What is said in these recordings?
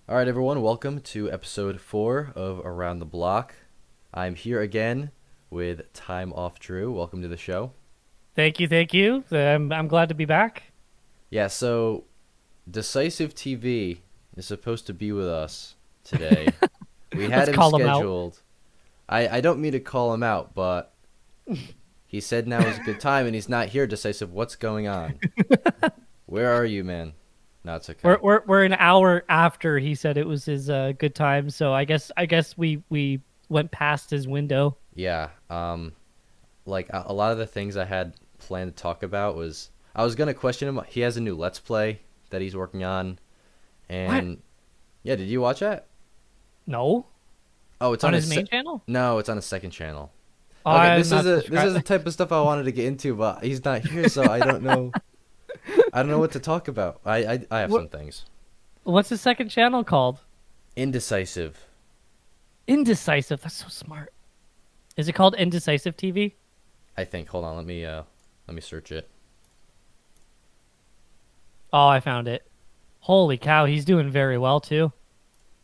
All right, everyone, welcome to episode 4 of Around the Block. I'm here again with TimeOff Drew. Welcome to the show. Thank you, thank you. I'm glad to be back. Yeah, so Decisive TV is supposed to be with us today. We had Let's him call them out. scheduled. I don't mean to call him out, but he said now is a good time and he's not here, Decisive. What's going on? Where are you, man? No, it's okay. We're an hour after he said it was his good time, so I guess we went past his window. Yeah, like a lot of the things I had planned to talk about was I was gonna question him. He has a new Let's Play that he's working on, What? and yeah, did you watch that? No, Oh, it's on on his his main channel. no, it's on his second channel. Okay, I'm not this is the subscribed. type of stuff I wanted to get into, but he's not here, so I don't know. I don't know what to talk about. I have What? some things. What's his second channel called? Indecisive. Indecisive. That's so smart. Is it called Indecisive TV? I think. Hold on, let me search it. Oh, I found it. Holy cow, he's doing very well too.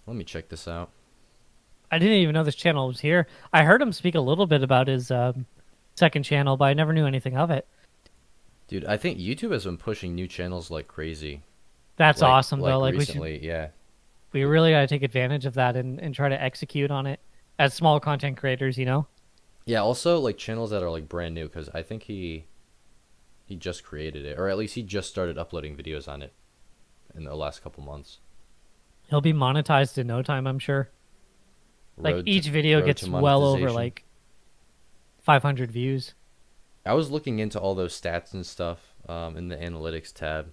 Let me check this out. I didn't even know this channel was here. I heard him speak a little bit about his second channel, but I never knew anything of it. Dude, I think YouTube has been pushing new channels like crazy. That's awesome Like though. Like recently, yeah. we really got to take advantage of that and try to execute on it as small content creators, you know? Yeah, also like channels that are like brand new because I think he just created it, or at least he just started uploading videos on it in the last couple months. He'll be monetized in no time, I'm sure. Like Road to each video road to gets well over monetization. like 500 views. I was looking into all those stats and stuff in the analytics tab,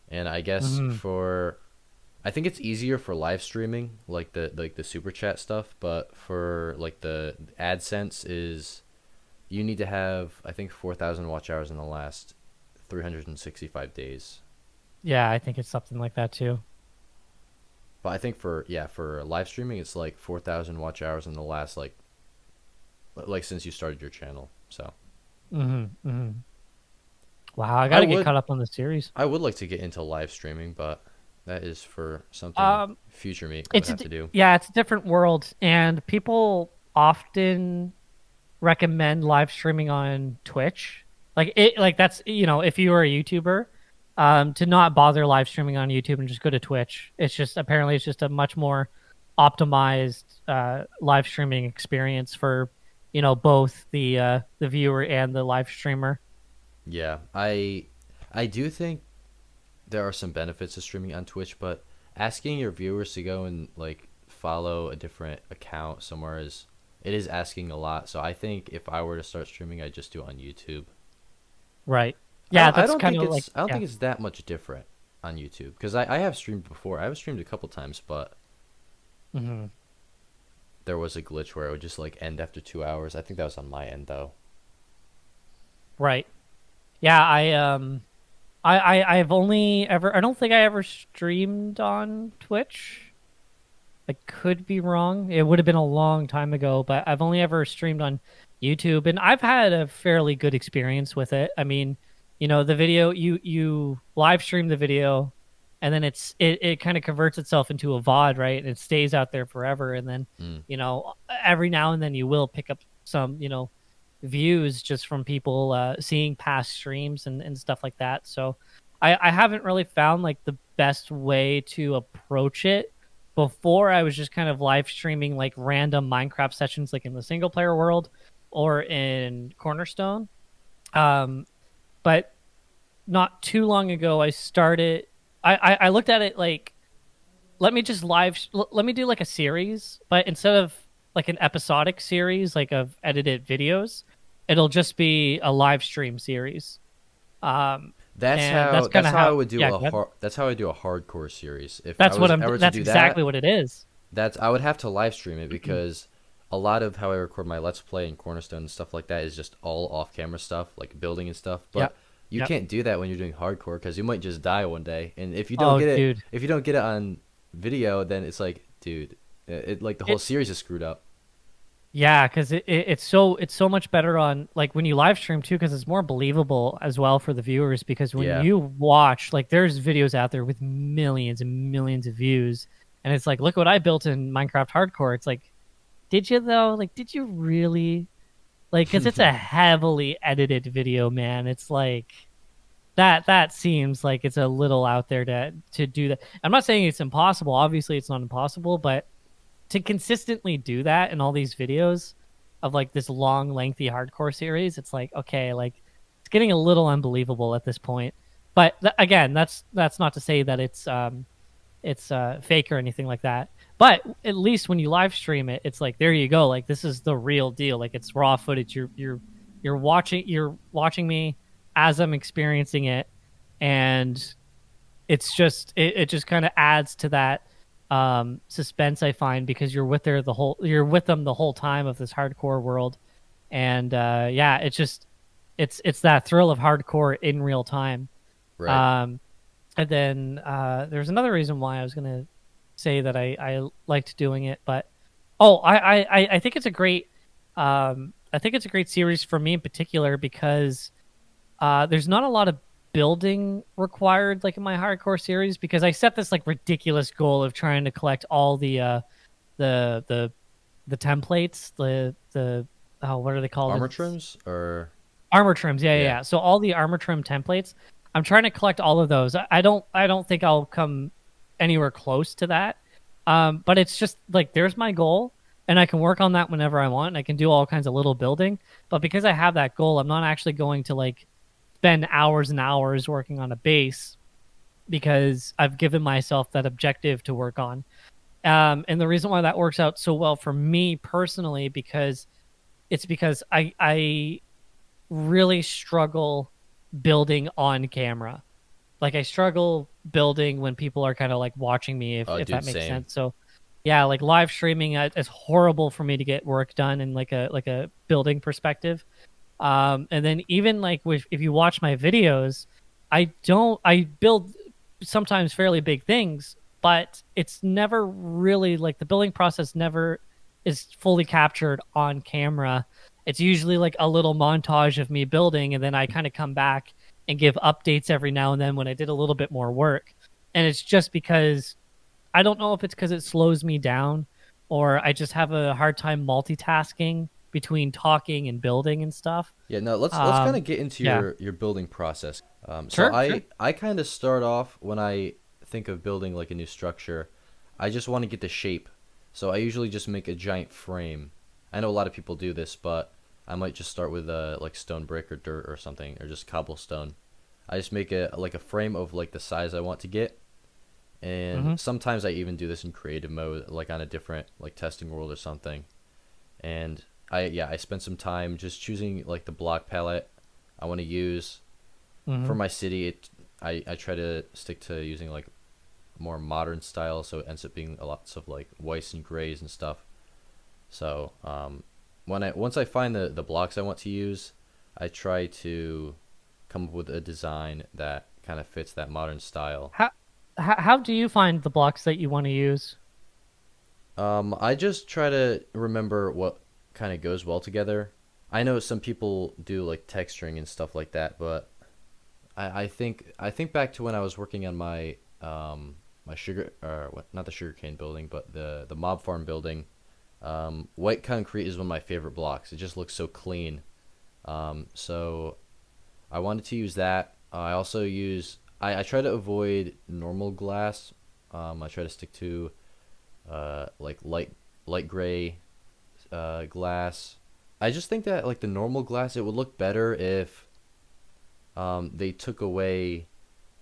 and I guess Hmm. for I think it's easier for live streaming, like the super chat stuff, but for like the AdSense is you need to have I think 4,000 watch hours in the last 365 days. Yeah, I think it's something like that too. But I think for yeah, for live streaming it's like 4,000 watch hours in the last like since you started your channel. So, Hmm. Wow, I got I to get would caught up on the series. I would like to get into live streaming, but that is for something Um, future me would it's have to do. yeah, it's a different world, and people often recommend live streaming on Twitch. Like that's if you were a YouTuber, to not bother live streaming on YouTube and just go to Twitch. It's just apparently it's just a much more optimized live streaming experience for both the viewer and the live streamer. Yeah, I do think there are some benefits to streaming on Twitch, but asking your viewers to go and like follow a different account somewhere is it is asking a lot. So I think if I were to start streaming, I'd just do it on YouTube. Right. Yeah, that's don't kind think of like I don't yeah. think it's that much different on YouTube because I have streamed before. I've streamed a couple times, but Hmm. there was a glitch where it would just like end after 2 hours. I think that was on my end though. Right. Yeah, I've only ever I don't think I ever streamed on Twitch. I could be wrong. It would have been a long time ago, but I've only ever streamed on YouTube and I've had a fairly good experience with it. I mean, the video you live stream the video and then it kind of converts itself into a VOD, right? And it stays out there forever and then, Mm. every now and then you will pick up some, views just from people seeing past streams and stuff like that. So I haven't really found like the best way to approach it. Before I was just kind of live streaming like random Minecraft sessions like in the single player world or in Cornerstone. Um, but not too long ago I started I looked at it like let me do like a series, but instead of like an episodic series like of edited videos, it'll just be a live stream series. Um, and that's kind That's of how I how would do yeah, a go ahead. that's how I do a hardcore series. If I was ever to That's do exactly that, what it is. that's I would have to live stream it because a lot of how I record my Let's Play and Cornerstone and stuff like that is just all off camera stuff, like building and stuff. But Yep. you Yep. can't do that when you're doing hardcore because you might just die one day. And Oh, dude. if you don't get it on video, then it's like, dude, like the whole It series is screwed up. Yeah, because it's so much better on like when you live stream too, because it's more believable as well for the viewers. Because when Yeah. you watch, like, there's videos out there with millions and millions of views, and it's like, look what I built in Minecraft Hardcore. It's like, did you though? Like, did you really? Like, because it's a heavily edited video, man. It's like that seems like it's a little out there to do that. I'm not saying it's impossible. Obviously, it's not impossible, but to consistently do that in all these videos of like this long, lengthy hardcore series, it's like, okay, like it's getting a little unbelievable at this point. But again, that's not to say that it's fake or anything like that. But at least when you live stream it, it's like, there you go. Like, this is the real deal. Like, it's raw footage. You're watching me as I'm experiencing it, and it just kind of adds to that suspense, I find, because you're with them the whole time of this hardcore world. And yeah, it's that thrill of hardcore in real time. Right. um and then there's another reason why I was gonna say that I liked doing it, but I think it's a great series for me in particular because there's not a lot of building required like in my hardcore series, because I set this like ridiculous goal of trying to collect all the the the templates, the oh, what are they called? Armor trims or Armor trims. Yeah, yeah, yeah. yeah. So all the armor trim templates, I'm trying to collect all of those. I don't think I'll come anywhere close to that. But it's just like, there's my goal, and I can work on that whenever I want. And I can do all kinds of little building, but because I have that goal, I'm not actually going to like spend hours and hours working on a base, because I've given myself that objective to work on. And the reason why that works out so well for me personally, because I really struggle building on camera. Like, I struggle building when people are kind of like watching me, if Dude, that makes same. sense. So yeah, like live streaming, it's horrible for me to get work done in like a building perspective. And then even like if you watch my videos, I build sometimes fairly big things, but it's never really like, the building process never is fully captured on camera. It's usually like a little montage of me building, and then I kind of come back and give updates every now and then when I did a little bit more work. And it's just because I don't know if it's because it slows me down, or I just have a hard time multitasking between talking and building and stuff. Yeah, no, let's kind Um, of get into yeah, your building process. So sure, sure. I kind of start off when I think of building like a new structure, I just want to get the shape. So I usually just make a giant frame. I know a lot of people do this, but I might just start with like stone brick or dirt or something, or just cobblestone. I just make a like a frame of like the size I want to get, and Hmm. sometimes I even do this in creative mode, like on a different like testing world or something. And I spent some time just choosing like the block palette I want to use for Hmm. my city. I try to stick to using like more modern style, so it ends up being a lots of like whites and grays and stuff. So once I find the blocks I want to use, I try to come up with a design that kind of fits that modern style. How do you find the blocks that you want to use? I just try to remember what kind of goes well together. I know some people do like texturing and stuff like that, but I think back to when I was working on my sugar, or what, not the sugarcane building, but the mob farm building. White concrete is one of my favorite blocks. It just looks so clean. So I wanted to use that. I also I try to avoid normal glass. I try to stick to like light gray glass. I just think that like the normal glass, it would look better if they took away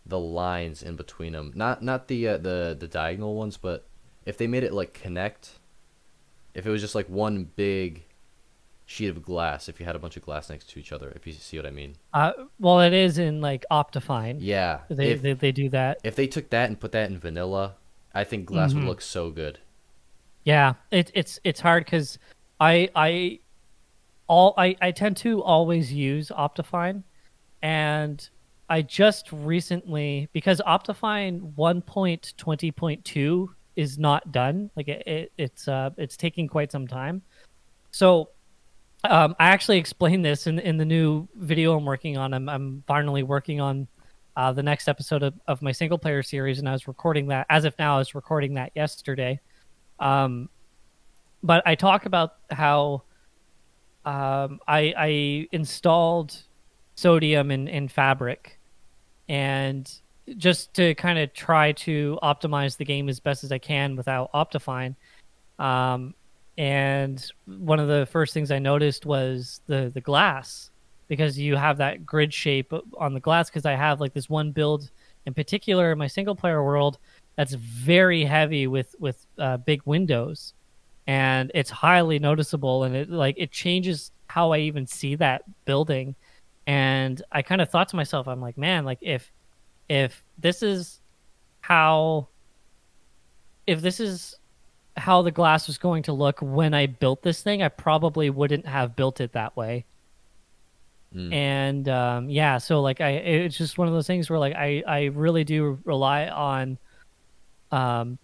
the lines in between them. Not the diagonal ones, but if they made it like connect. If it was just like one big sheet of glass, if you had a bunch of glass next to each other, if you see what I mean. Well, it is in like Optifine. Yeah, They they do that. if they took that and put that in vanilla, I think glass would Hmm. look so good. Yeah, it's hard because I tend to always use Optifine, and I just recently, because Optifine 1.20.2 is not done. Like it's taking quite some time. So I actually explained this in the new video I'm working on. I'm finally working on the next episode of my single player series, and I was recording that as if now I was recording that yesterday. Um, but I talk about how I installed sodium in Fabric, and just to kind of try to optimize the game as best as I can without Optifine. Um, and one of the first things I noticed was the glass, because you have that grid shape on the glass. Because I have like this one build in particular in my single player world that's very heavy with big windows, and it's highly noticeable, and it changes how I even see that building. And I kind of thought to myself, I'm like, man, like if this is how if this is how the glass was going to look when I built this thing, I probably wouldn't have built it that way. Mm. And yeah, so like it's just one of those things where like I really do rely on um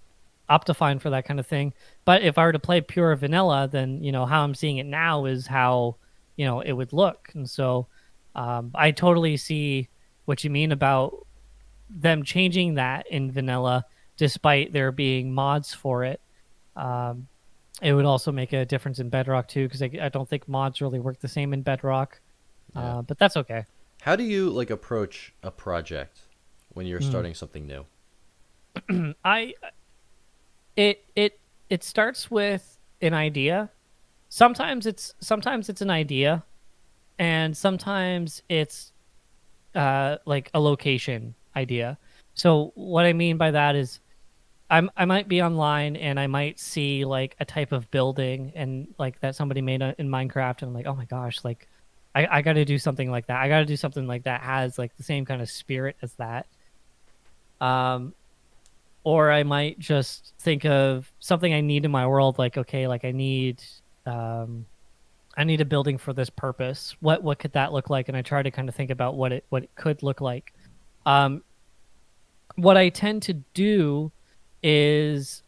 Optifine for that kind of thing. But if I were to play pure vanilla, then how I'm seeing it now is how it would look. And so I totally see what you mean about them changing that in vanilla, despite there being mods for it. Um, it would also make a difference in Bedrock too, because I don't think mods really work the same in Bedrock. Yeah. But that's okay. How do you like approach a project when you're Mm. starting something new? I it it it starts with an idea. Sometimes it's an idea, and sometimes it's like a location idea. So what I mean by that is I might be online and I might see like a type of building and like that somebody made in Minecraft, and I'm like, oh my gosh, like I got to do something like that. I got to do something like that has like the same kind of spirit as that. Um, or I might just think of something I need in my world, like okay, like um I need a building for this purpose. What could that look like? And I try to kind of think about what it could look like. Um, what I tend to do is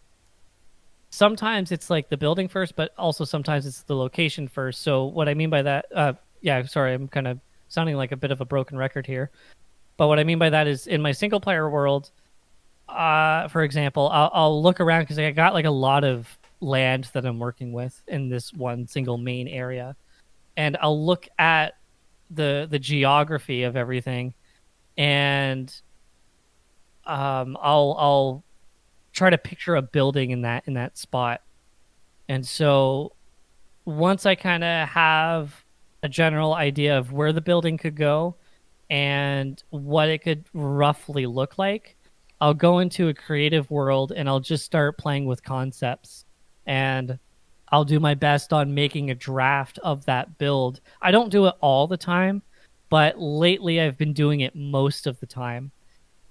sometimes it's like the building first, but also sometimes it's the location first. So what I mean by that, yeah, sorry, I'm kind of sounding like a bit of a broken record here. But what I mean by that is in my single player world, for example, I'll look around because I got like a lot of land that I'm working with in this one single main area, and I'll look at the geography of everything, and I'll try to picture a building in that spot. And so once I kind of have a general idea of where the building could go and what it could roughly look like, I'll go into a creative world and I'll just start playing with concepts. And I'll do my best on making a draft of that build. I don't do it all the time, but lately I've been doing it most of the time.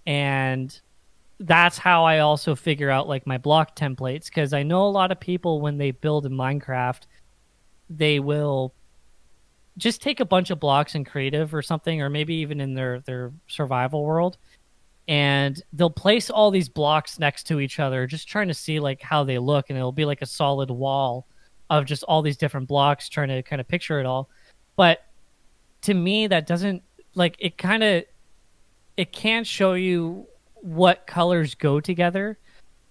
And that's how I also figure out like my block templates, because I know a lot of people when they build in Minecraft, they will just take a bunch of blocks in creative or something, or maybe even in their survival world, and they'll place all these blocks next to each other just trying to see like how they look, and it'll be like a solid wall of just all these different blocks trying to kind of picture it all. But to me that doesn't like it can show you what colors go together,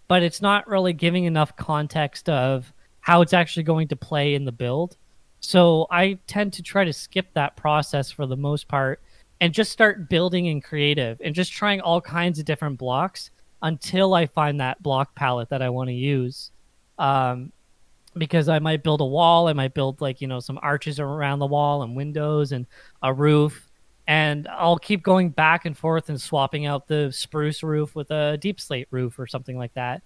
but it's not really giving enough context of how it's actually going to play in the build. So I tend to try to skip that process for the most part and just start building in creative and just trying all kinds of different blocks until I find that block palette that I want to use. Um, because I might build a wall, I might build like, some arches around the wall and windows and a roof. And I'll keep going back and forth and swapping out the spruce roof with a deep slate roof or something like that.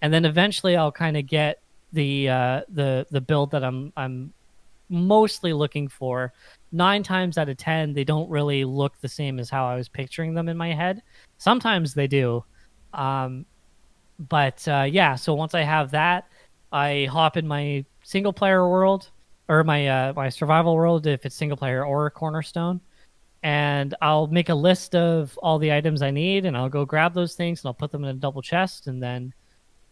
And then eventually I'll kind of get the build that I'm mostly looking for. 9 times out of 10, they don't really look the same as how I was picturing them in my head. Sometimes they do. Um, but yeah, so once I have that, I hop in my single player world or my survival world if it's single player or Cornerstone, and I'll make a list of all the items I need, and I'll go grab those things and I'll put them in a double chest. And then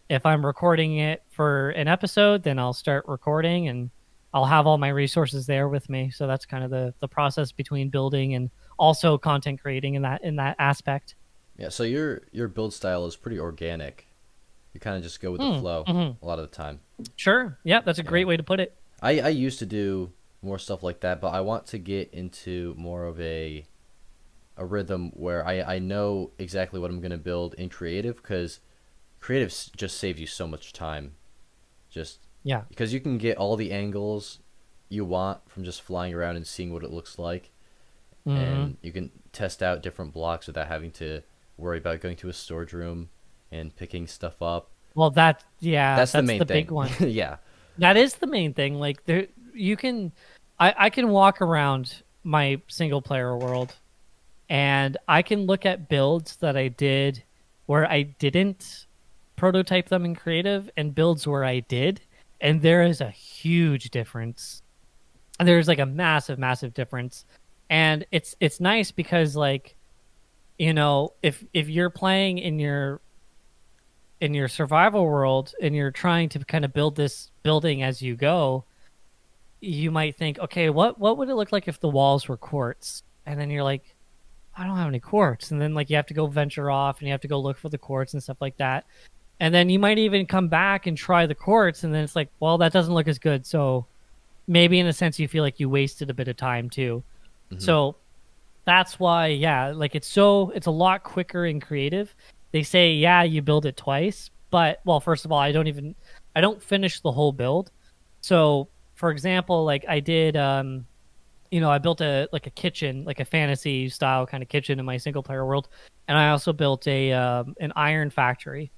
if I'm recording it for an episode, then I'll start recording and I'll have all my resources there with me. So that's kind of the process between building and also content creating in that aspect. Yeah, so your build style is pretty organic. You kind of just go with the Mm, flow hmm. a lot of the time. Sure. Yeah, that's a Yeah. great way to put it. I used to do more stuff like that, but I want to get into more of a rhythm where I know exactly what I'm going to build in creative, because creative just saves you so much time. Just Yeah. because you can get all the angles you want from just flying around and seeing what it looks like, Hmm. and you can test out different blocks without having to worry about going to a storage room and picking stuff up. Well, yeah, That's the that's main the big thing. one. Yeah. That is the main thing. Like there, you can, I can walk around my single player world and I can look at builds that I did where I didn't prototype them in creative and builds where I did, and there is a huge difference. There's like a massive, massive difference, and it's nice because like if you're playing in your survival world and you're trying to kind of build this building as you go, you might think, okay, what would it look like if the walls were quartz? And then you're like, I don't have any quartz. And then like you have to go venture off and you have to go look for the quartz and stuff like that. And then you might even come back and try the quartz and then it's like, well, that doesn't look as good. So maybe in a sense you feel like you wasted a bit of time too. Hmm. So that's why, yeah, like it's a lot quicker and creative. They say, yeah, you build it twice, but well, first of all, I don't finish the whole build. So, for example, like I did, I built a kitchen, like a fantasy style kind of kitchen in my single player world, and I also built an iron factory.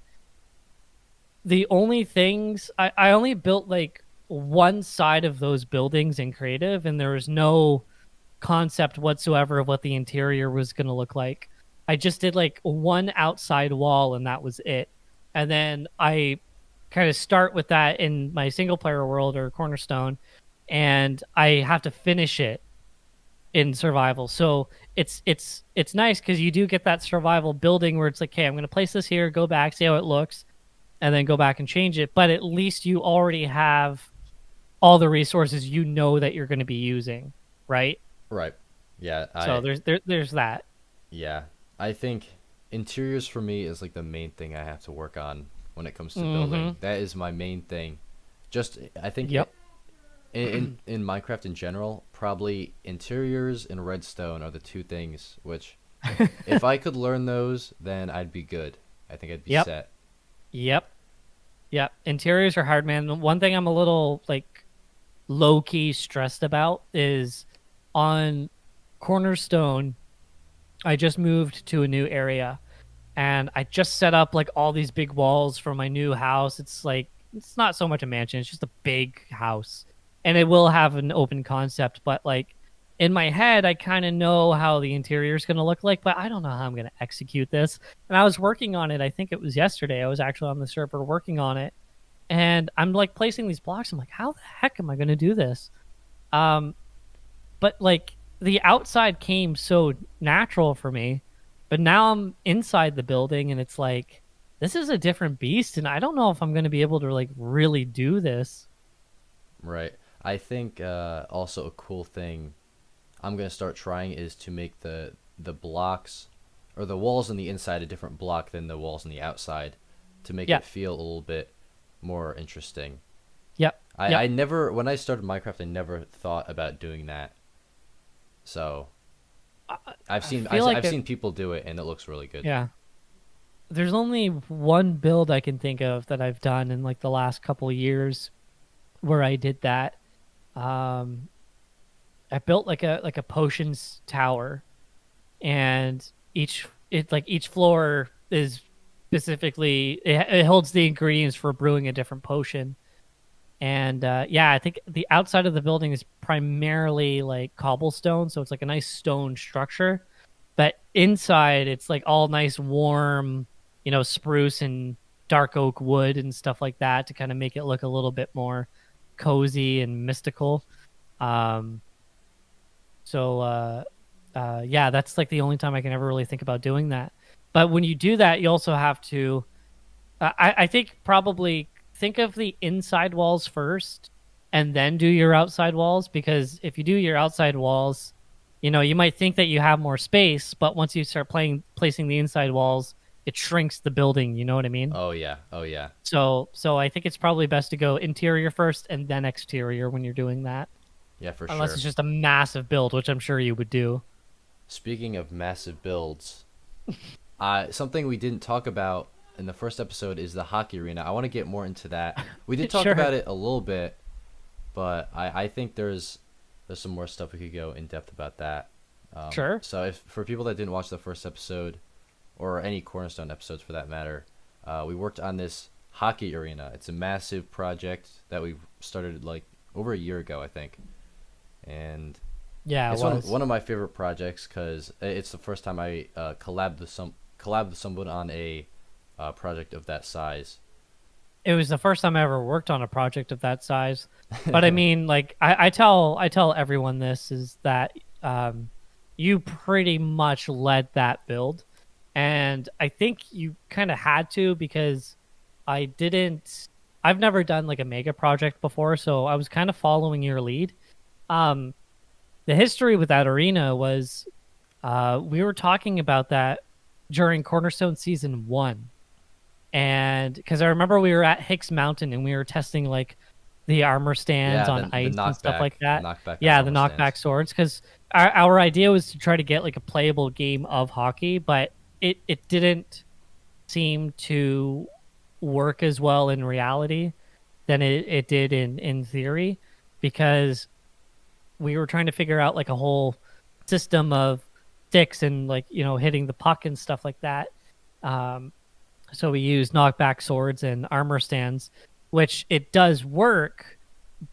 The only things I only built like one side of those buildings in creative, and there was no concept whatsoever of what the interior was going to look like. I just did like one outside wall and that was it. And then I kind of start with that in my single player world or Cornerstone and I have to finish it in survival. So it's nice cuz you do get that survival building where it's like, "Okay, I'm going to place this here, go back, see how it looks, and then go back and change it." But at least you already have all the resources you know that you're going to be using, right? Right. Yeah. So there's that. Yeah. I think interiors for me is like the main thing I have to work on when it comes to building. Mm-hmm. That is my main thing. Just I think Yep. in Minecraft in general, probably interiors and redstone are the two things which, if I could learn those, then I'd be good. I think I'd be Yep. set. Yep. Yep. Interiors are hard, man. One thing I'm a little like low key stressed about is on Cornerstone. I just moved to a new area and I just set up like all these big walls for my new house. It's like it's not so much a mansion, it's just a big house. And it will have an open concept, but like in my head I kind of know how the interior is going to look like, but I don't know how I'm going to execute this. And I was working on it. I think it was yesterday. I was actually on the server working on it. And I'm like placing these blocks. I'm like, how the heck am I going to do this? Um but like the outside came so natural for me, but now I'm inside the building and it's like this is a different beast and I don't know if I'm going to be able to like really do this. Right. I think also a cool thing I'm gonna start trying is to make the blocks or the walls on the inside a different block than the walls on the outside, to make Yeah. it feel a little bit more interesting. Yep. I Yep. never, when I started Minecraft, I never thought about doing that. So I, I've I seen feel like I've it. seen people do it and it looks really good. Yeah. There's only one build I can think of that I've done in like the last couple years where I did that. Um I built like a potions tower and each floor is specifically it holds the ingredients for brewing a different potion. And yeah, I think the outside of the building is primarily like cobblestone, so it's like a nice stone structure. But inside, it's like all nice, warm, spruce and dark oak wood and stuff like that to kind of make it look a little bit more cozy and mystical. Um, so yeah, that's like the only time I can ever really think about doing that. But when you do that, you also have to I think probably think of the inside walls first and then do your outside walls because if you do your outside walls, You might think that you have more space, but once you start placing the inside walls, it shrinks the building. You know what I mean? Oh yeah, oh yeah, So I think it's probably best to go interior first and then exterior when you're doing that, yeah, for unless sure. it's just a massive build, which I'm sure you would do. Speaking of massive builds, something we didn't talk about in the first episode is the hockey arena. I want to get more into that. We did talk Sure, about it a little bit, but I think there's some more stuff we could go in depth about that. sure. So if for people that didn't watch the first episode, or any Cornerstone episodes for that matter, we worked on this hockey arena. It's a massive project that we started like over a year ago, I think, and Yeah, it it's one was. one of my favorite projects because it's the first time I collabed with someone on a project of that size. It was the first time I ever worked on a project of that size. But I mean, like I tell everyone this is that you pretty much led that build, and I think you kind of had to because I didn't. I've never done like a mega project before, so I was kind of following your lead. Um, the history with that arena was we were talking about that during Cornerstone season 1, and because I remember we were at Hicks Mountain and we were testing like the armor stands Yeah, on the ice and stuff knockback, like the that. knockback on Yeah, the armor knockback stands. swords. Because our idea was to try to get like a playable game of hockey, but it didn't seem to work as well in reality than it did in theory, because we were trying to figure out like a whole system of sticks and like hitting the puck and stuff like that. Um, so we use knockback swords and armor stands, which it does work.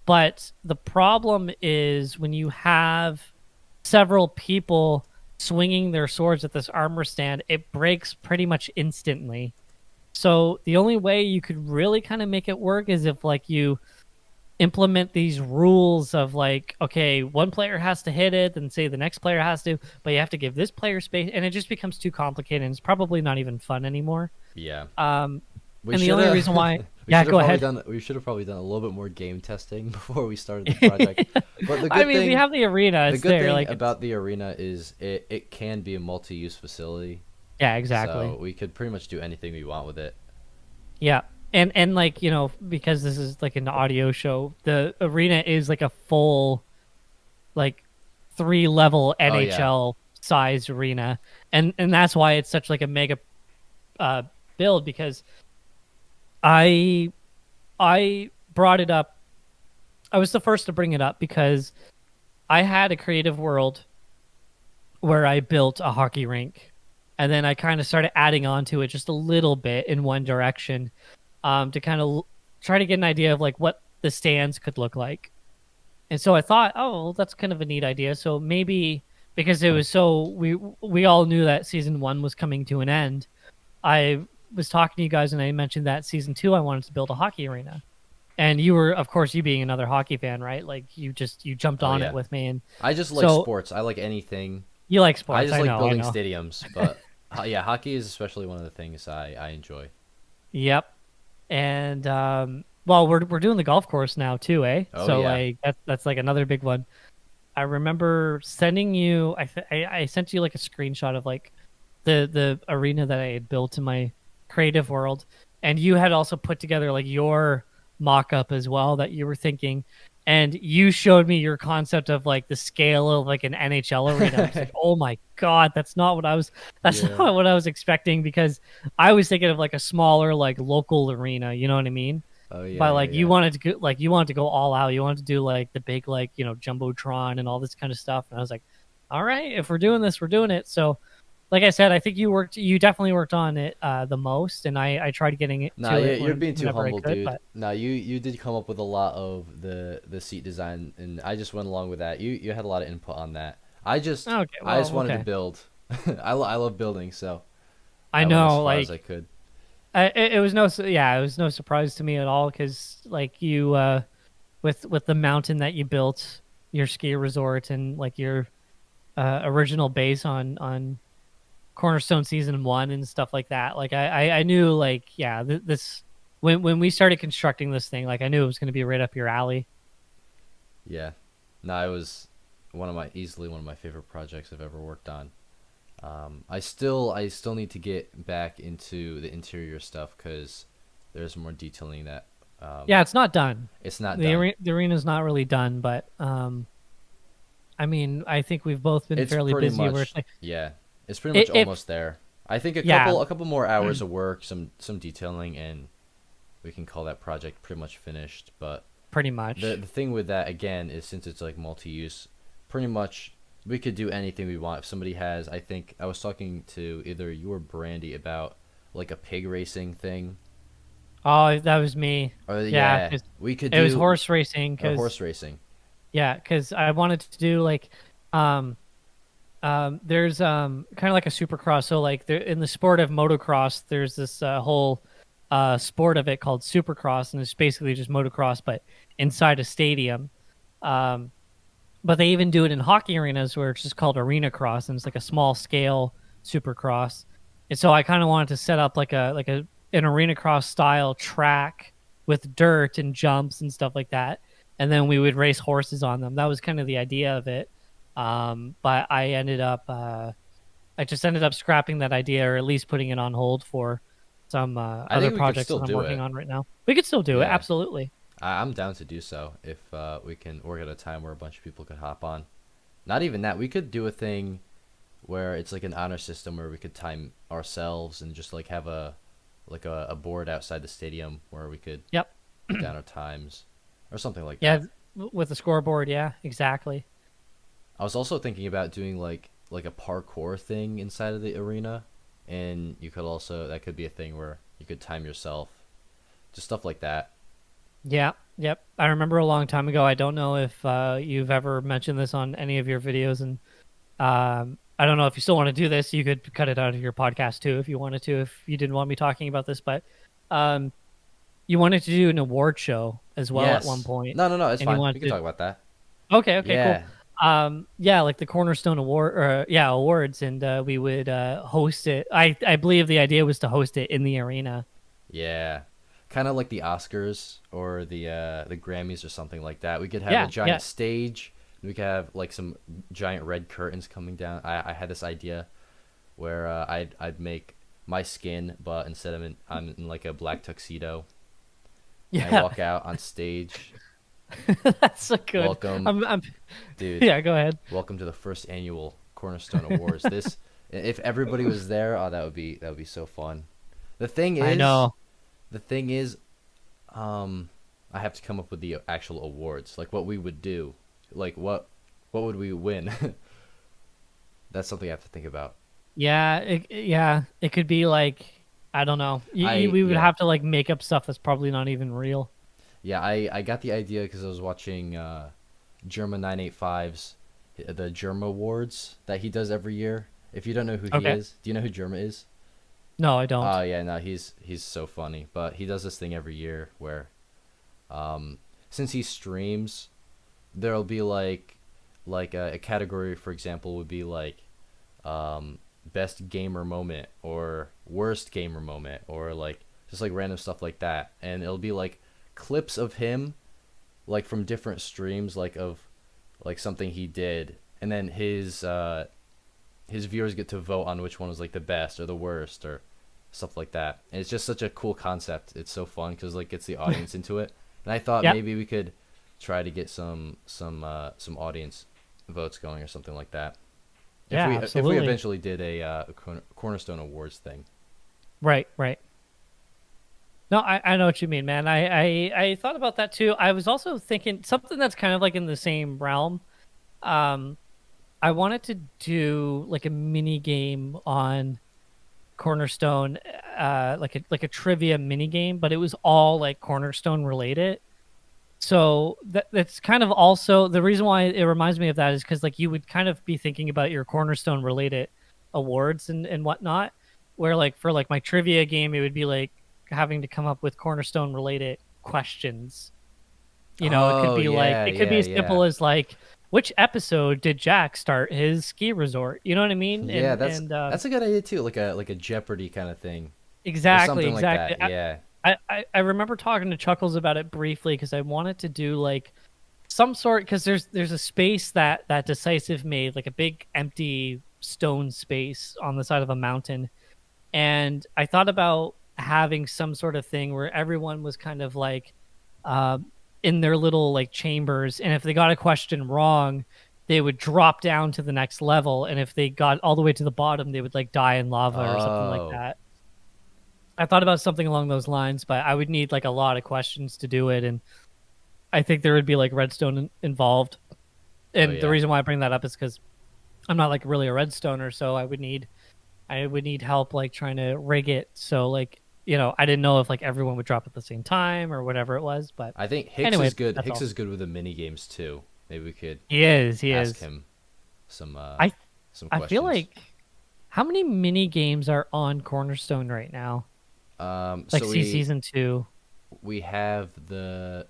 But the problem is when you have several people swinging their swords at this armor stand, it breaks pretty much instantly. So the only way you could really kind of make it work is if like you implement these rules of like, okay, one player has to hit it, and say the next player has to, but you have to give this player space, and it just becomes too complicated, and it's probably not even fun anymore. Yeah, Um, we and the should only have reason why, we yeah, should have go probably ahead. done we should have probably done a little bit more game testing before we started the project. But I mean, we have the arena; the it's good there. thing Like, it's about the arena is it can be a multi-use facility, yeah, exactly. so we could pretty much do anything we want with it. Yeah, and like because this is like an audio show, the arena is like a full like 3-level Oh yeah, NHL sized arena, and that's why it's such like a mega uh, build, because I I brought it up. I was the first to bring it up because I had a creative world where I built a hockey rink, and then I kind of started adding on to it just a little bit in one direction, to kind of try to get an idea of like what the stands could look like. And so I thought, oh, well, that's kind of a neat idea. So maybe because it was so we all knew that season 1 was coming to an end. I was talking to you guys and I mentioned that season 2 I wanted to build a hockey arena. And you were, of course, you being another hockey fan, right? Like you jumped oh on it yeah. with me, and I just like so sports. I like anything. you like I sports. just I like know, I building know. stadiums, but yeah, hockey is especially one of the things I enjoy. Yep. And well, we're doing the golf course now too, eh? Oh So yeah, like that's like another big one. I remember sending you. I sent you like a screenshot of like the arena that I had built in my creative world, and you had also put together like your mock-up as well that you were thinking, and you showed me your concept of like the scale of like an NHL arena. I was like, oh my god, that's not what I was. That's yeah. not what I was expecting, because I was thinking of like a smaller like local arena. You know what I mean? Oh yeah, But yeah, like you yeah. wanted to go, like you wanted to go all out. You wanted to do like the big like jumbotron and all this kind of stuff. And I was like, all right, if we're doing this, we're doing it. So, like I said, I think you definitely worked on it the most, and I tried getting it Nah, to it you're being too whenever I humble, could. dude. But Nah, you did come up with a lot of the seat design, and I just went along with that. You had a lot of input on that. okay, I just well, wanted to okay. build. I love building, so I I went as know, far as I like could. it was yeah, it was no surprise to me at all, because like you with the mountain that you built, your ski resort, and like your original base on Cornerstone season 1 and stuff like that. Like I knew, like, yeah, this when we started constructing this thing, like I knew it was going to be right up your alley. Yeah. Nah, it was easily one of my favorite projects I've ever worked on. I still need to get back into the interior stuff because there's more detailing that Yeah, it's not done. it's not done. The arena's not really done, but I mean, I think we've both been It's fairly pretty busy. Where much it's like, yeah, it's pretty much if almost there. I think a yeah, couple more hours of work, some detailing, and we can call that project pretty much finished. But pretty the much. the thing with that again is since it's like multi-use, pretty much we could do anything we want. If somebody has, I think I was talking to either you or Brandy about like a pig racing thing, Oh, that was me. or Yeah, yeah, 'cause we could it was do horse racing. or Because horse racing. yeah, because I wanted to do like, um, there's kind of like a supercross. So like there in the sport of motocross, there's this whole sport of it called supercross, and it's basically just motocross, but inside a stadium. Um, but they even do it in hockey arenas where it's just called arena cross, and it's like a small scale supercross. And so I kind of wanted to set up like a an arena cross style track with dirt and jumps and stuff like that, and then we would race horses on them. That was kind of the idea of it. But I just ended up scrapping that idea, or at least putting it on hold for some I other think we could projects still that I'm do working it. on right now. We could still do it, Yeah, absolutely. I'm down to do so if we can work at a time where a bunch of people could hop on. Not even that, we could do a thing where it's like an honor system where we could time ourselves and just like have a board outside the stadium where we could Yep. put down our times or something like Yeah, that. with the scoreboard. Yeah, exactly. I was also thinking about doing like a parkour thing inside of the arena, and you could also that could be a thing where you could time yourself, just stuff like that. Yeah, yep. I remember a long time ago. I don't know if you've ever mentioned this on any of your videos, and I don't know if you still want to do this. You could cut it out of your podcast too if you wanted to, if you didn't want me talking about this. But um, you wanted to do an award show as well at one Yes. point, No, no, no. It's and you fine. We wanted can to. talk about that. Okay, okay, cool. Yeah. Yeah, like the Cornerstone Award, or yeah, awards, and we would host it. I believe the idea was to host it in the arena. Yeah. Kind of like the Oscars or the Grammys or something like that. We could have a Yeah, yeah, giant stage. We could have like some giant red curtains coming down. I had this idea where I'd make my skin, but instead I'm in like a black tuxedo, and I yeah. walk out on stage. That's so good. Welcome, I'm dude. yeah. Go ahead. Welcome to the first annual Cornerstone Awards. This, if everybody was there, oh, that would be so fun. The thing I is, know. the thing is, I have to come up with the actual awards, like what we would do, like what would we win? That's something I have to think about. Yeah, yeah. It could be like I don't know. We would Yeah, have to like make up stuff that's probably not even real. yeah. I got the idea because I was watching Germa 985's the Germa Awards that he does every year. If you don't know who he Okay. is, do you know who Germa is? No, I Oh don't. yeah, no, he's so funny. But he does this thing every year where, since he streams, there'll be like a category, for example, would be like, best gamer moment or worst gamer moment or like just like random stuff like that, and it'll be like clips of him, like from different streams, like of like something he did, and then his viewers get to vote on which one was like the best or the worst or stuff like that. And it's just such a cool concept. It's so fun because like gets the audience into it. And I thought Yep. maybe we could try to get some audience votes going or something like that. Yeah, If we absolutely. eventually did a Cornerstone Awards thing. Right, right. No, I know what you mean, man. I thought about that too. I was also thinking something that's kind of like in the same realm. Um, I wanted to do like a mini game on Cornerstone, like a trivia mini game, but it was all like Cornerstone related. So that's kind of also the reason why it reminds me of that is because like you would kind of be thinking about your Cornerstone related awards and whatnot, where like for like my trivia game, it would be like having to come up with Cornerstone related questions. You know, it could Oh be like yeah, it could be yeah, as yeah. simple as like which episode did Jack start his ski resort? You know what I mean? Yeah, And that's a good idea too, like a Jeopardy kind of thing or exactly, something like exactly. that. Yeah. I remember talking to Chuckles about it briefly because I wanted to do like some sort, because there's a space that Decisive made, like a big empty stone space on the side of a mountain, and I thought about having some sort of thing where everyone was kind of like uh, in their little like chambers, and if they got a question wrong, they would drop down to the next level, and if they got all the way to the bottom, they would like die in lava or something like Oh, that. I thought about something along those lines, but I would need like a lot of questions to do it, and I think there would be like redstone involved. oh And the yeah. reason why I bring that up is because I'm not like really a redstoner, so I would need help like trying to rig it. So like I didn't know if like everyone would drop at the same time or whatever it was. But I think Hicks anyway, is good. that's Hicks all. is good with the mini games too. Maybe we could He is. He ask is. him some I some I feel questions. like how many mini games are on Cornerstone right now? Like So see season 2. we have the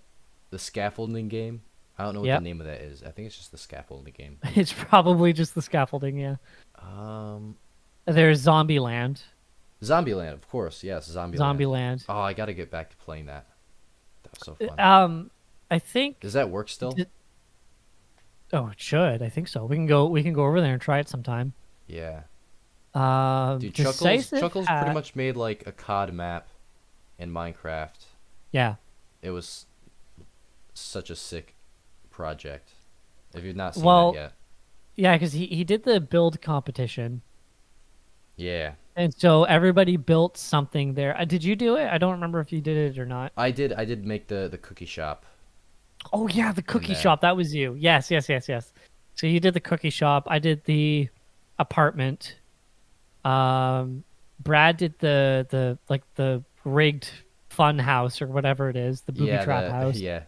scaffolding game. I don't know what the Yep. name of that is. I think it's just the scaffolding game. It's probably just the scaffolding. Yeah. Um, There's Zombieland. Zombieland, of course. Yes, Zombieland. Zombieland. Oh, I gotta get back to playing that. That was so fun. I think. Does that work still? Oh, it should. I think so. We can go over there and try it sometime. Yeah. Dude, Decisive Chuckles pretty had. much made like a COD map in Minecraft. Yeah. It was such a sick project. If you've not seen that Well, yet. yeah, because he did the build competition, Yeah. and so everybody built something there. Did you do it? I don't remember if you did it or not. I did make the cookie shop Oh yeah, the in cookie there. shop. That was you. Yes, yes, yes, yes. So you did the cookie shop. I did the apartment. Um, Brad did the like the rigged fun house or whatever it is, the booby Yeah, trap the house. yeah.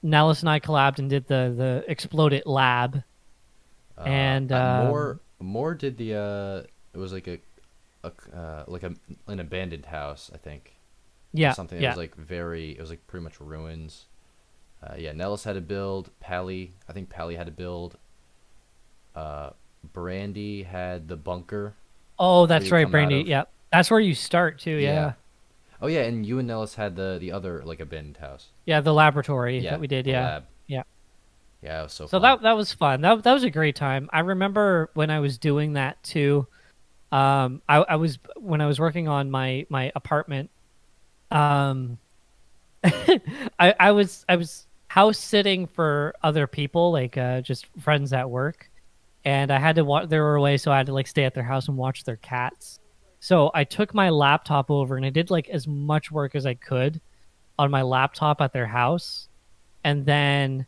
Nellis and I collabed and did the exploded lab. And More did the it was like like an abandoned house, I think. Or yeah, something that yeah. was like it was like pretty much ruins. Yeah, Nellis had to build. I think Pally had to build. Uh, Brandy had the bunker Oh, where that's you right, come out Brandy. of. Yeah, that's where you start too. Yeah. Yeah, Oh yeah, and you and Nellis had the other like abandoned house. yeah, the laboratory Yeah, that we did. the Yeah, lab. yeah. Yeah, it was so So fun. that was fun. That was a great time. I remember when I was doing that too. I was when I was working on my apartment. Um, I was house sitting for other people, like just friends at work, and I had to watch. They were away, so I had to like stay at their house and watch their cats. So I took my laptop over and I did like as much work as I could on my laptop at their house, and then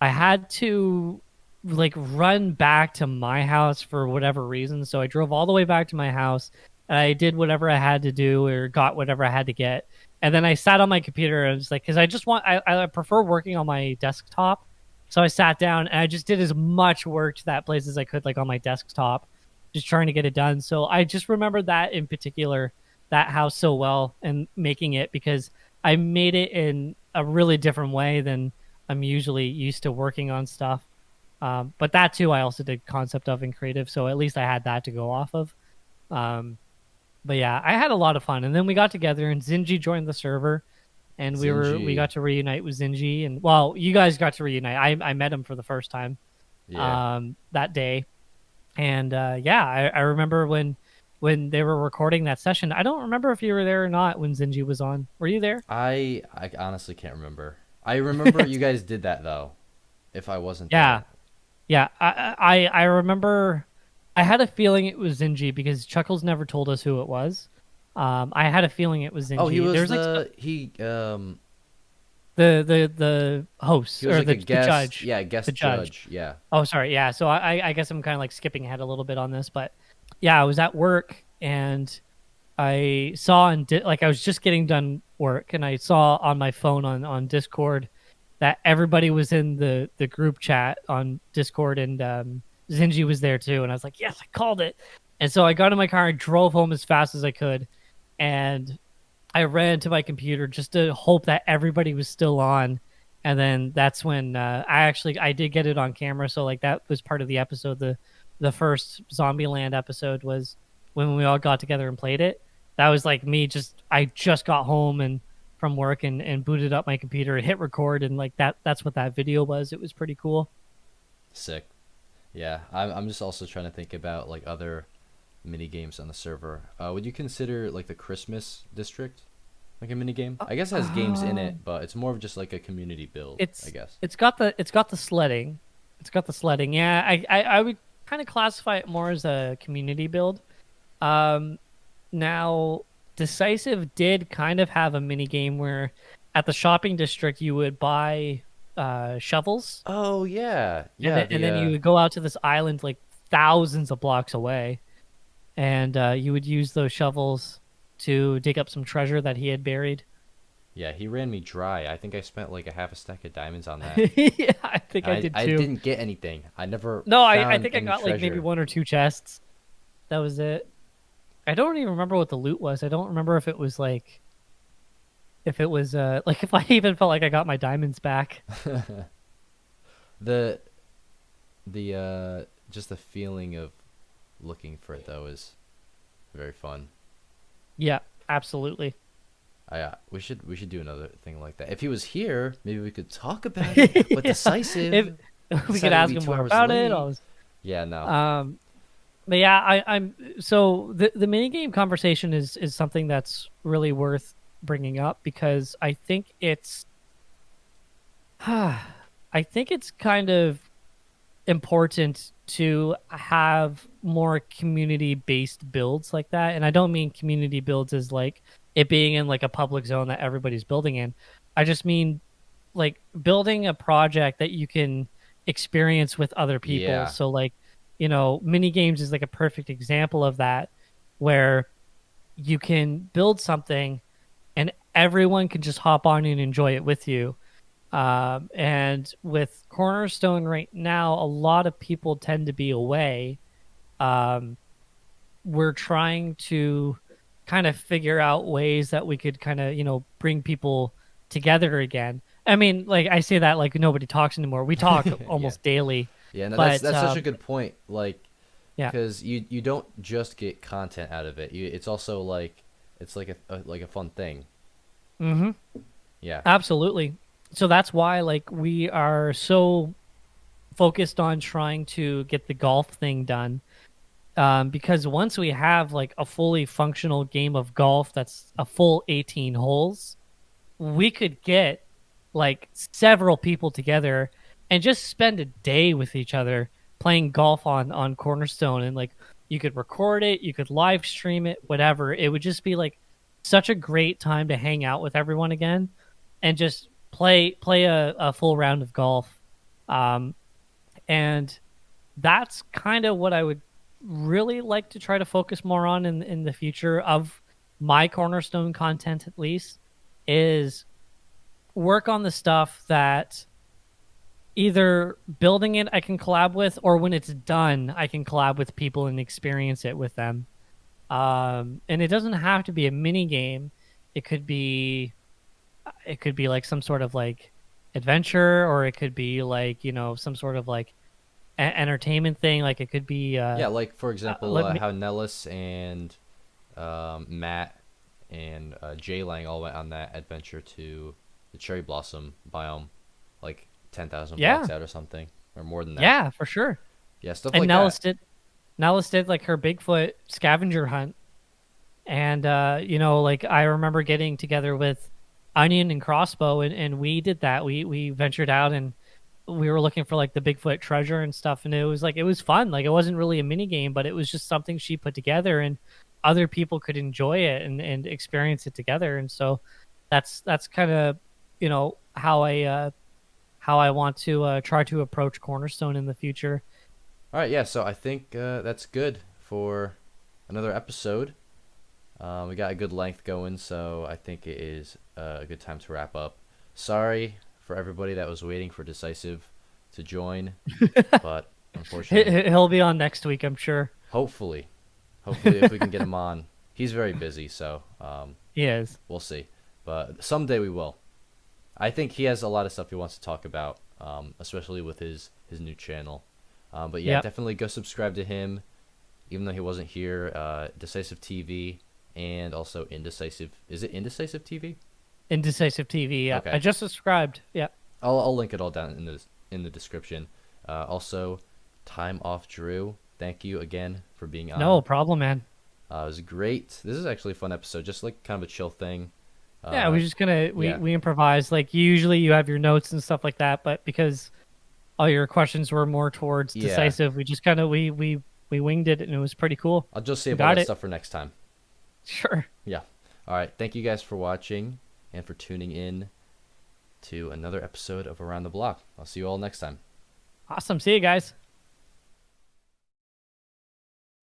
I had to like run back to my house for whatever reason. So I drove all the way back to my house and I did whatever I had to do or got whatever I had to get. And then I sat on my computer and I was like, because I prefer working on my desktop. So I sat down and I just did as much work to that place as I could, like on my desktop, just trying to get it done. So I just remember that in particular, that house so well and making it because I made it in a really different way than I'm usually used to working on stuff. But that too, I also did concept of in creative, so at least I had that to go off of. Um, but yeah, I had a lot of fun, and then we got together, and Zinji joined the server, and we Zinji. got to reunite with Zinji, and well, you guys got to reunite. I met him for the first time Yeah. that day, and yeah, I remember when they were recording that session. I don't remember if you were there or not when Zinji was on. Were you there? I honestly can't remember. I remember you guys did that though. If I wasn't Yeah, there. yeah. I remember. I had a feeling it was Zinji because Chuckles never told us who it was. I had a feeling it was Oh, he Zinji. was There's like the host he was or like a the guest. judge, Yeah, the guest judge. judge. Yeah. Oh, sorry. Yeah. So I guess I'm kind of like skipping ahead a little bit on this, but yeah, I was at work and I saw like I was just getting done work and I saw on my phone on Discord that everybody was in the group chat on Discord and Zinji was there too and I was like, "Yes, I called it." And so I got in my car and drove home as fast as I could and I ran to my computer just to hope that everybody was still on. And then that's when I did get it on camera, so like that was part of the episode. The first Zombieland episode was when we all got together and played it. That was like me just I just got home and from work and booted up my computer and hit record, and like that's what that video was. It was pretty cool. Sick. Yeah, I'm just also trying to think about like other mini games on the server. Would you consider like the Christmas district like a mini game? I guess it has games in Uh, it, but it's more of just like a community build, I it's guess. it's got the sledding. It's got the sledding. Yeah, I would kind of classify it more as a community build. Um, Now, Decisive did kind of have a mini game where at the shopping district you would buy shovels, Oh yeah, and yeah. then you The would go out to this island like thousands of blocks away, and you would use those shovels to dig up some treasure that he had buried. yeah, he ran me dry. I think I spent like a half a stack of diamonds on that. Yeah, I think I did I too. didn't get anything. I never No, I found think I any got like maybe treasure. one or two chests. That was it. I don't even remember what the loot was. I don't remember if it was like if it was like if I even felt like I got my diamonds back. The just the feeling of looking for it though is very fun. Yeah, absolutely. We should do another thing like that. If he was here, maybe we could talk about it. But Yeah. If Decisive we could decided to ask be him two more hours about it. late. Yeah, no. But yeah, I'm so the mini game conversation is something that's really worth bringing up because I think it's kind of important to have more community based builds like that. And I don't mean community builds as like it being in like a public zone that everybody's building in. I just mean like building a project that you can experience with other people. Yeah. So like, mini games is like a perfect example of that where you can build something and everyone can just hop on and enjoy it with you. And with Cornerstone right now, a lot of people tend to be away. Um, we're trying to kind of figure out ways that we could kind of, bring people together again. I mean, like I say that like nobody talks anymore. We talk Yeah. almost daily, Yeah, no, that's but that's such a good point. Like, yeah. because you don't just get content out of it. It's also like it's like a fun thing. Hmm. Yeah. Absolutely. So that's why like we are so focused on trying to get the golf thing done. Because once we have like a fully functional game of golf that's a full 18 holes, we could get like several people together and just spend a day with each other playing golf on Cornerstone, and like you could record it, you could live stream it, whatever. It would just be like such a great time to hang out with everyone again and just play a full round of golf. Um, and that's kind of what I would really like to try to focus more on in the future of my Cornerstone content, at least, is work on the stuff that either building it I can collab with, or when it's done, I can collab with people and experience it with them. And it doesn't have to be a mini game. It could be like some sort of like adventure, or it could be like some sort of like entertainment thing. Like it could be Yeah, like for example, let me how Nellis and Matt and Jay Lang all went on that adventure to the cherry blossom biome, like 10,000 yeah, blocks out or something, or more than that. yeah, for sure. Yeah, stuff And like that. Nellis did like her Bigfoot scavenger hunt. And like I remember getting together with Onion and Crossbow, and we did that. We ventured out and we were looking for like the Bigfoot treasure and stuff, and it was fun. Like it wasn't really a mini game, but it was just something she put together, and other people could enjoy it and experience it together. And so that's kind of how I want to try to approach Cornerstone in the future. All right, yeah. So I think that's good for another episode. We got a good length going, so I think it is a good time to wrap up. Sorry for everybody that was waiting for Decisive to join, but unfortunately, He'll be on next week, I'm sure. hopefully, hopefully if we can get him on, he's very busy, so He is. we'll see. But someday we will. I think he has a lot of stuff he wants to talk about, especially with his new channel. But yeah, Yep. definitely go subscribe to him, even though he wasn't here. Decisive TV and also Indecisive. Is it Indecisive TV? Indecisive TV. Yeah, I Okay. just subscribed. Yeah. I'll link it all down in the description. Also, Time Off Drew. Thank you again for being No on. problem, man. It was great. This is actually a fun episode, just like kind of a chill thing. Yeah, Uh, we just gonna yeah, we improvise. Like usually you have your notes and stuff like that, but because all your questions were more towards yeah. decisive, we just kind of we winged it and it was pretty cool. I'll just We save all got that it. stuff for next time. Sure. Yeah. All right. Thank you guys for watching and for tuning in to another episode of Around the Block. I'll see you all next time. Awesome. See you guys.